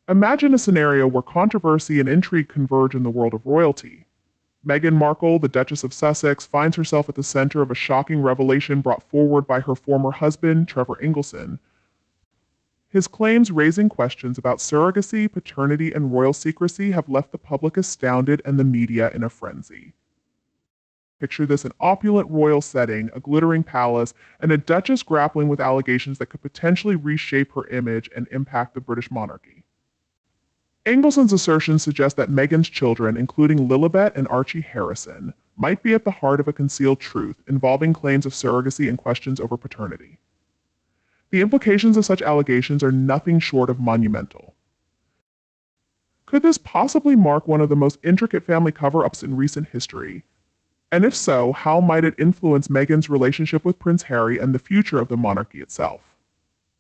Imagine a scenario where controversy and intrigue converge in the world of royalty. Meghan Markle, the Duchess of Sussex, finds herself at the center of a shocking revelation brought forward by her former husband, Trevor Engelson. His claims raising questions about surrogacy, paternity, and royal secrecy have left the public astounded and the media in a frenzy. Picture this: an opulent royal setting, a glittering palace, and a duchess grappling with allegations that could potentially reshape her image and impact the British monarchy. Engelson's assertions suggest that Meghan's children, including Lilibet and Archie Harrison, might be at the heart of a concealed truth involving claims of surrogacy and questions over paternity. The implications of such allegations are nothing short of monumental. Could this possibly mark one of the most intricate family cover-ups in recent history? And if so, how might it influence Meghan's relationship with Prince Harry and the future of the monarchy itself?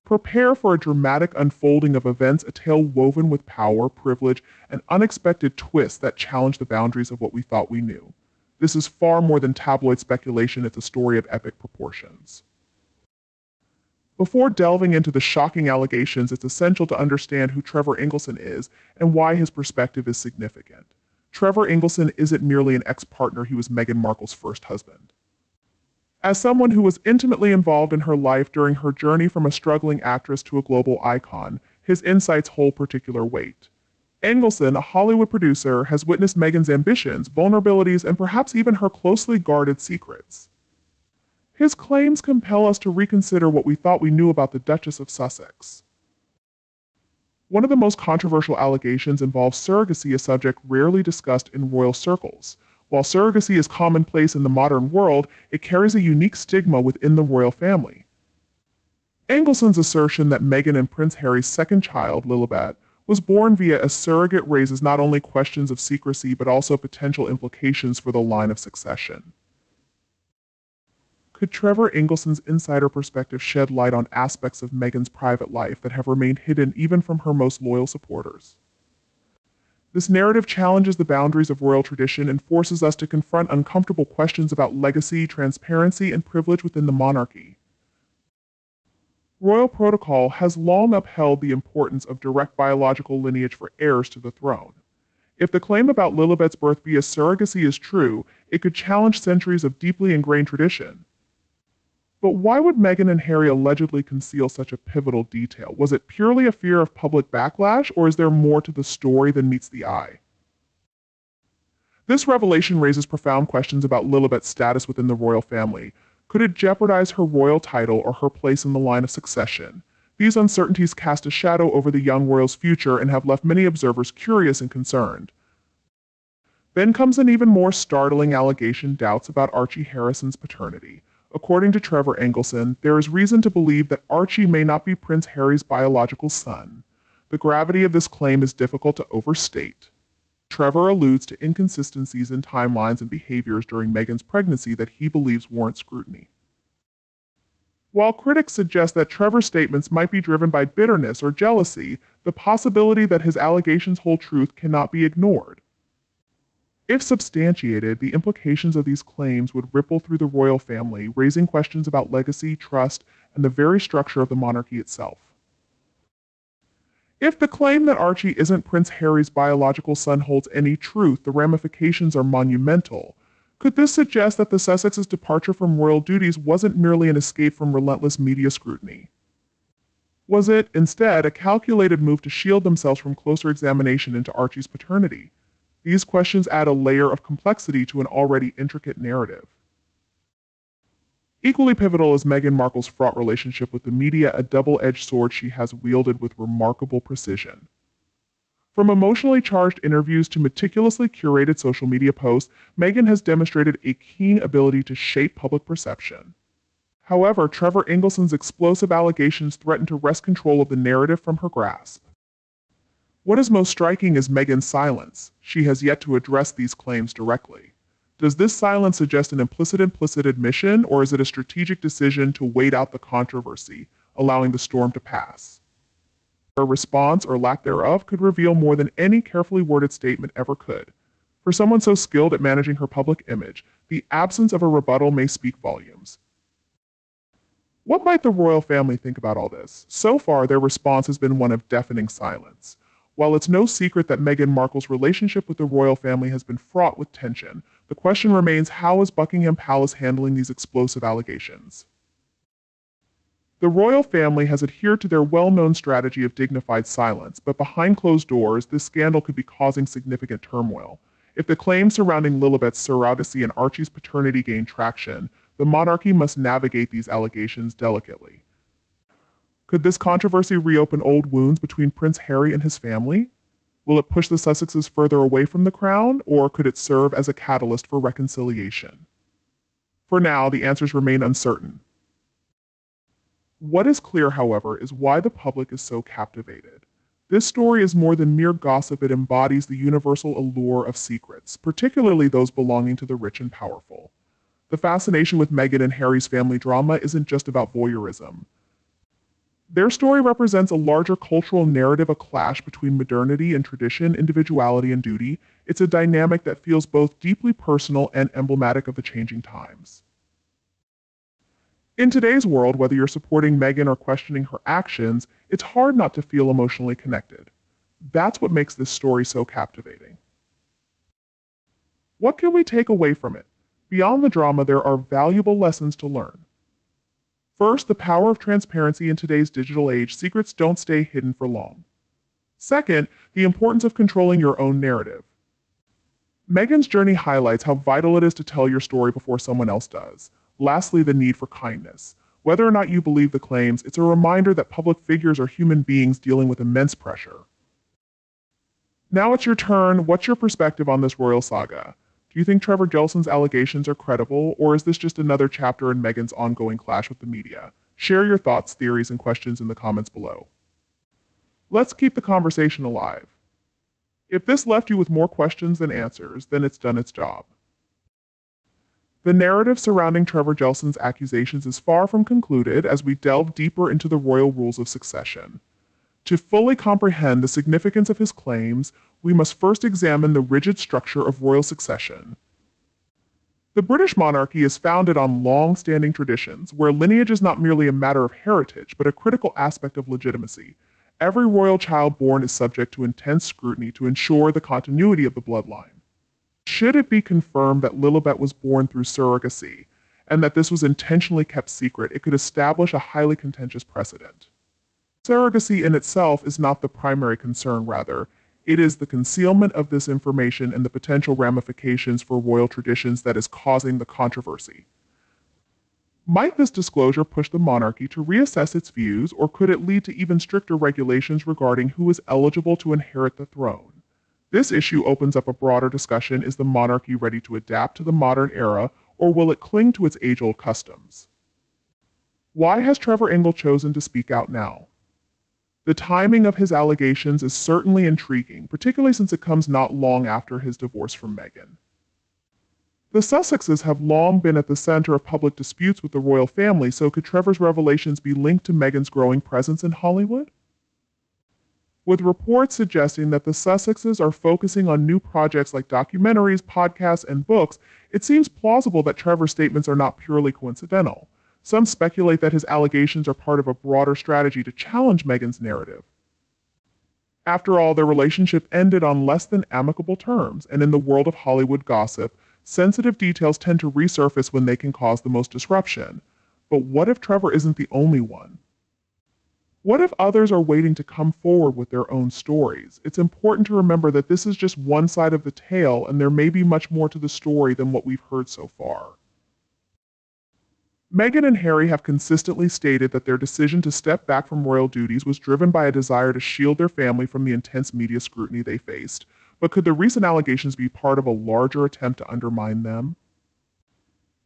Prepare for a dramatic unfolding of events, a tale woven with power, privilege, and unexpected twists that challenge the boundaries of what we thought we knew. This is far more than tabloid speculation, it's a story of epic proportions. Before delving into the shocking allegations, it's essential to understand who Trevor Engelson is and why his perspective is significant. Trevor Engelson isn't merely an ex-partner, he was Meghan Markle's first husband. As someone who was intimately involved in her life during her journey from a struggling actress to a global icon, his insights hold particular weight. Engelson, a Hollywood producer, has witnessed Meghan's ambitions, vulnerabilities, and perhaps even her closely guarded secrets. His claims compel us to reconsider what we thought we knew about the Duchess of Sussex. One of the most controversial allegations involves surrogacy, a subject rarely discussed in royal circles. While surrogacy is commonplace in the modern world, it carries a unique stigma within the royal family. Engelson's assertion that Meghan and Prince Harry's second child, Lilibet, was born via a surrogate raises not only questions of secrecy but also potential implications for the line of succession. Could Trevor Engelson's insider perspective shed light on aspects of Meghan's private life that have remained hidden even from her most loyal supporters? This narrative challenges the boundaries of royal tradition and forces us to confront uncomfortable questions about legacy, transparency, and privilege within the monarchy. Royal protocol has long upheld the importance of direct biological lineage for heirs to the throne. If the claim about Lilibet's birth via surrogacy is true, it could challenge centuries of deeply ingrained tradition. But why would Meghan and Harry allegedly conceal such a pivotal detail? Was it purely a fear of public backlash, or is there more to the story than meets the eye? This revelation raises profound questions about Lilibet's status within the royal family. Could it jeopardize her royal title or her place in the line of succession? These uncertainties cast a shadow over the young royal's future and have left many observers curious and concerned. Then comes an even more startling allegation: doubts about Archie Harrison's paternity. According to Trevor Engelson, there is reason to believe that Archie may not be Prince Harry's biological son. The gravity of this claim is difficult to overstate. Trevor alludes to inconsistencies in timelines and behaviors during Meghan's pregnancy that he believes warrant scrutiny. While critics suggest that Trevor's statements might be driven by bitterness or jealousy, the possibility that his allegations hold truth cannot be ignored. If substantiated, the implications of these claims would ripple through the royal family, raising questions about legacy, trust, and the very structure of the monarchy itself. If the claim that Archie isn't Prince Harry's biological son holds any truth, the ramifications are monumental. Could this suggest that the Sussex's departure from royal duties wasn't merely an escape from relentless media scrutiny? Was it, instead, a calculated move to shield themselves from closer examination into Archie's paternity? These questions add a layer of complexity to an already intricate narrative. Equally pivotal is Meghan Markle's fraught relationship with the media, a double-edged sword she has wielded with remarkable precision. From emotionally charged interviews to meticulously curated social media posts, Meghan has demonstrated a keen ability to shape public perception. However, Trevor Engelson's explosive allegations threaten to wrest control of the narrative from her grasp. What is most striking is Meghan's silence. She has yet to address these claims directly. Does this silence suggest an implicit admission, or is it a strategic decision to wait out the controversy, allowing the storm to pass? Her response, or lack thereof, could reveal more than any carefully worded statement ever could. For someone so skilled at managing her public image, the absence of a rebuttal may speak volumes. What might the royal family think about all this? So far, their response has been one of deafening silence. While it's no secret that Meghan Markle's relationship with the royal family has been fraught with tension, the question remains, how is Buckingham Palace handling these explosive allegations? The royal family has adhered to their well-known strategy of dignified silence, but behind closed doors, this scandal could be causing significant turmoil. If the claims surrounding Lilibet's surrogacy and Archie's paternity gain traction, the monarchy must navigate these allegations delicately. Could this controversy reopen old wounds between Prince Harry and his family? Will it push the Sussexes further away from the crown, or could it serve as a catalyst for reconciliation? For now, the answers remain uncertain. What is clear, however, is why the public is so captivated. This story is more than mere gossip. It embodies the universal allure of secrets, particularly those belonging to the rich and powerful. The fascination with Meghan and Harry's family drama isn't just about voyeurism. Their story represents a larger cultural narrative, a clash between modernity and tradition, individuality and duty. It's a dynamic that feels both deeply personal and emblematic of the changing times. In today's world, whether you're supporting Meghan or questioning her actions, it's hard not to feel emotionally connected. That's what makes this story so captivating. What can we take away from it? Beyond the drama, there are valuable lessons to learn. First, the power of transparency in today's digital age. Secrets don't stay hidden for long. Second, the importance of controlling your own narrative. Meghan's journey highlights how vital it is to tell your story before someone else does. Lastly, the need for kindness. Whether or not you believe the claims, it's a reminder that public figures are human beings dealing with immense pressure. Now it's your turn. What's your perspective on this royal saga? Do you think Trevor Engelson's allegations are credible, or is this just another chapter in Meghan's ongoing clash with the media? Share your thoughts, theories, and questions in the comments below. Let's keep the conversation alive. If this left you with more questions than answers, then it's done its job. The narrative surrounding Trevor Engelson's accusations is far from concluded as we delve deeper into the royal rules of succession. To fully comprehend the significance of his claims, we must first examine the rigid structure of royal succession. The British monarchy is founded on long-standing traditions, where lineage is not merely a matter of heritage, but a critical aspect of legitimacy. Every royal child born is subject to intense scrutiny to ensure the continuity of the bloodline. Should it be confirmed that Lilibet was born through surrogacy, and that this was intentionally kept secret, it could establish a highly contentious precedent. Surrogacy in itself is not the primary concern, rather, it is the concealment of this information and the potential ramifications for royal traditions that is causing the controversy. Might this disclosure push the monarchy to reassess its views, or could it lead to even stricter regulations regarding who is eligible to inherit the throne? This issue opens up a broader discussion. Is the monarchy ready to adapt to the modern era, or will it cling to its age-old customs? Why has Trevor Engelson chosen to speak out now? The timing of his allegations is certainly intriguing, particularly since it comes not long after his divorce from Meghan. The Sussexes have long been at the center of public disputes with the royal family, so could Trevor's revelations be linked to Meghan's growing presence in Hollywood? With reports suggesting that the Sussexes are focusing on new projects like documentaries, podcasts, and books, it seems plausible that Trevor's statements are not purely coincidental. Some speculate that his allegations are part of a broader strategy to challenge Meghan's narrative. After all, their relationship ended on less than amicable terms, and in the world of Hollywood gossip, sensitive details tend to resurface when they can cause the most disruption. But what if Trevor isn't the only one? What if others are waiting to come forward with their own stories? It's important to remember that this is just one side of the tale, and there may be much more to the story than what we've heard so far. Meghan and Harry have consistently stated that their decision to step back from royal duties was driven by a desire to shield their family from the intense media scrutiny they faced. But could the recent allegations be part of a larger attempt to undermine them?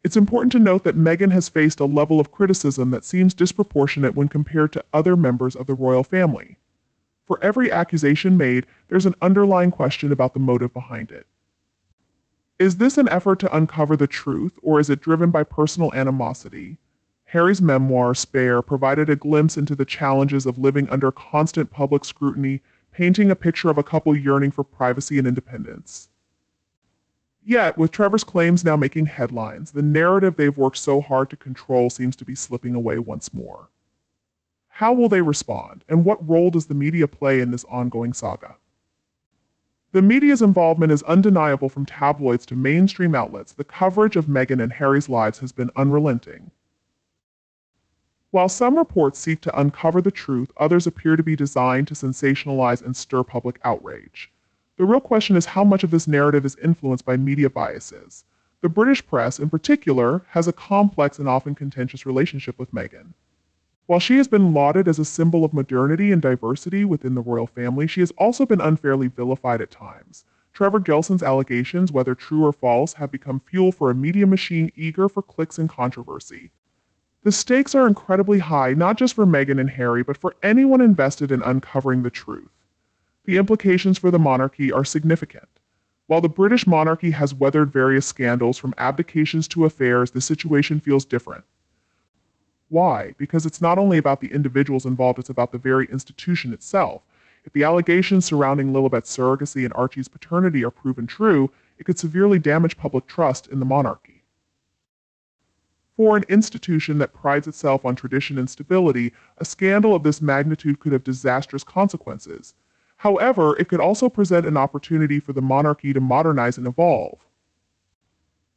It's important to note that Meghan has faced a level of criticism that seems disproportionate when compared to other members of the royal family. For every accusation made, there's an underlying question about the motive behind it. Is this an effort to uncover the truth, or is it driven by personal animosity? Harry's memoir, Spare, provided a glimpse into the challenges of living under constant public scrutiny, painting a picture of a couple yearning for privacy and independence. Yet, with Trevor's claims now making headlines, the narrative they've worked so hard to control seems to be slipping away once more. How will they respond, and what role does the media play in this ongoing saga? The media's involvement is undeniable from tabloids to mainstream outlets. The coverage of Meghan and Harry's lives has been unrelenting. While some reports seek to uncover the truth, others appear to be designed to sensationalize and stir public outrage. The real question is how much of this narrative is influenced by media biases. The British press, in particular, has a complex and often contentious relationship with Meghan. While she has been lauded as a symbol of modernity and diversity within the royal family, she has also been unfairly vilified at times. Trevor Engelson's allegations, whether true or false, have become fuel for a media machine eager for clicks and controversy. The stakes are incredibly high, not just for Meghan and Harry, but for anyone invested in uncovering the truth. The implications for the monarchy are significant. While the British monarchy has weathered various scandals from abdications to affairs, the situation feels different. Why? Because it's not only about the individuals involved, it's about the very institution itself. If the allegations surrounding Lilibet's surrogacy and Archie's paternity are proven true, it could severely damage public trust in the monarchy. For an institution that prides itself on tradition and stability, a scandal of this magnitude could have disastrous consequences. However, it could also present an opportunity for the monarchy to modernize and evolve.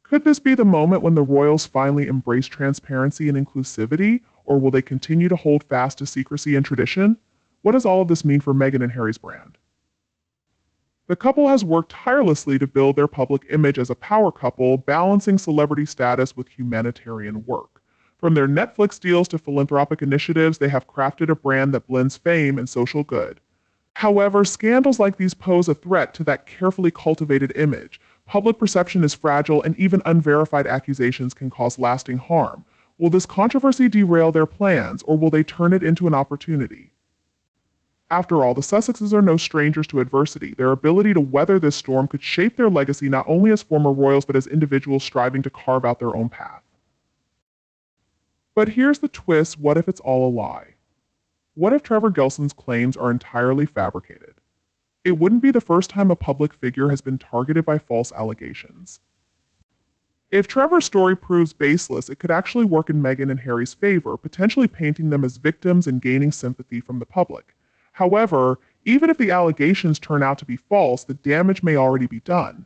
Could this be the moment when the royals finally embrace transparency and inclusivity, or will they continue to hold fast to secrecy and tradition? What does all of this mean for Meghan and Harry's brand? The couple has worked tirelessly to build their public image as a power couple, balancing celebrity status with humanitarian work. From their Netflix deals to philanthropic initiatives, they have crafted a brand that blends fame and social good. However, scandals like these pose a threat to that carefully cultivated image. Public perception is fragile, and even unverified accusations can cause lasting harm. Will this controversy derail their plans, or will they turn it into an opportunity? After all, the Sussexes are no strangers to adversity. Their ability to weather this storm could shape their legacy not only as former royals, but as individuals striving to carve out their own path. But here's the twist: what if it's all a lie? What if Trevor Engelson's claims are entirely fabricated? It wouldn't be the first time a public figure has been targeted by false allegations. If Trevor's story proves baseless, it could actually work in Meghan and Harry's favor, potentially painting them as victims and gaining sympathy from the public. However, even if the allegations turn out to be false, the damage may already be done.